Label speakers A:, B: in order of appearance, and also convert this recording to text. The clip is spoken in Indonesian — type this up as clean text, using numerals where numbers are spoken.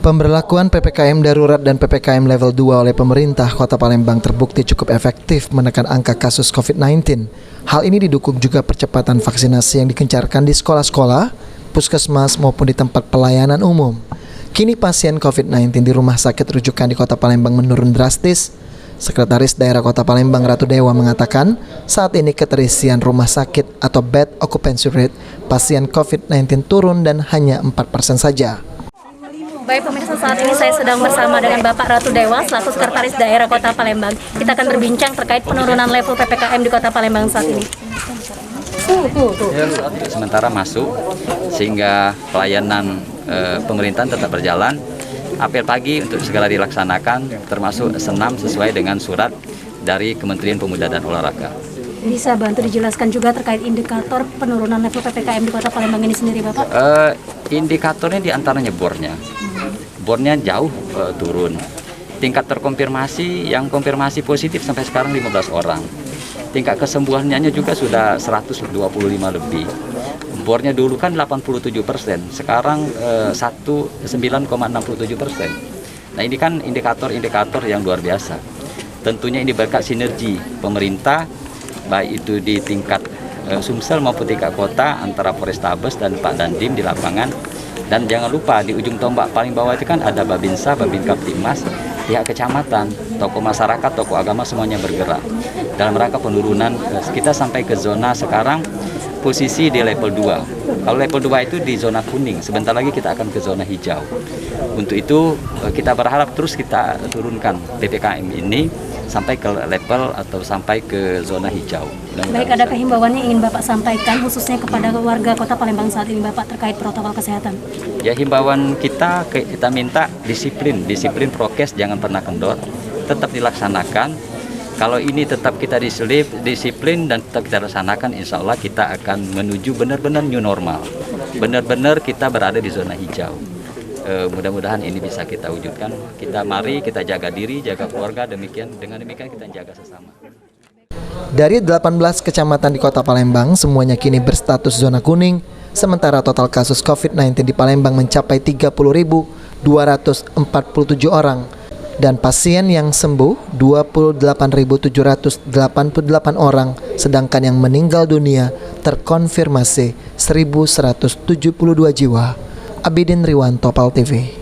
A: Pemberlakuan PPKM darurat dan PPKM level 2 oleh pemerintah Kota Palembang terbukti cukup efektif menekan angka kasus COVID-19. Hal ini didukung juga percepatan vaksinasi yang digencarkan di sekolah-sekolah, puskesmas maupun di tempat pelayanan umum. Kini pasien COVID-19 di rumah sakit rujukan di Kota Palembang menurun drastis. Sekretaris Daerah Kota Palembang Ratu Dewa mengatakan saat ini keterisian rumah sakit atau bed occupancy rate pasien COVID-19 turun dan hanya 4% saja.
B: Baik pemirsa, saat ini saya sedang bersama dengan Bapak Ratu Dewa selaku Sekretaris Daerah Kota Palembang. Kita akan berbincang terkait penurunan level PPKM di Kota Palembang saat ini.
C: Sementara masuk sehingga pelayanan pemerintahan tetap berjalan. Apel pagi untuk segera dilaksanakan termasuk senam sesuai dengan surat dari Kementerian Pemuda dan Olahraga.
B: Bisa bantu dijelaskan juga terkait indikator penurunan level PPKM di Kota Palembang ini sendiri, Bapak?
C: Indikatornya diantaranya bornya. Bornya jauh turun. Tingkat terkonfirmasi yang konfirmasi positif sampai sekarang 15 orang. Tingkat kesembuhannya juga sudah 125 lebih. Bornya dulu kan 87%, sekarang 9,67%. Nah ini kan indikator-indikator yang luar biasa. Tentunya ini berkat sinergi pemerintah, baik itu di tingkat Sumsel maupun tingkat kota antara Polrestabes dan Pak Dandim di lapangan. Dan jangan lupa di ujung tombak paling bawah itu kan ada Babinsa, Babin Kaptimas, pihak kecamatan, tokoh masyarakat, tokoh agama semuanya bergerak dalam rangka penurunan. Kita sampai ke zona sekarang posisi di level 2. Kalau level 2 itu di zona kuning, sebentar lagi kita akan ke zona hijau. Untuk itu kita berharap terus kita turunkan PPKM ini sampai ke level atau sampai ke zona hijau.
B: Baik, ada himbauan yang ingin Bapak sampaikan khususnya kepada warga Kota Palembang saat ini, Bapak, terkait protokol kesehatan?
C: Ya, himbauan kita minta disiplin prokes, jangan pernah kendor, tetap dilaksanakan. Kalau ini tetap kita disiplin dan tetap kita laksanakan, insya Allah kita akan menuju benar-benar new normal. Benar-benar kita berada di zona hijau. Mudah-mudahan ini bisa kita wujudkan. Mari kita jaga diri, jaga keluarga, dengan demikian kita jaga sesama.
A: Dari 18 kecamatan di Kota Palembang, semuanya kini berstatus zona kuning, sementara total kasus COVID-19 di Palembang mencapai 30.247 orang dan pasien yang sembuh 28.788 orang, sedangkan yang meninggal dunia terkonfirmasi 1.172 jiwa. Abidin Riwanto, PAL TV.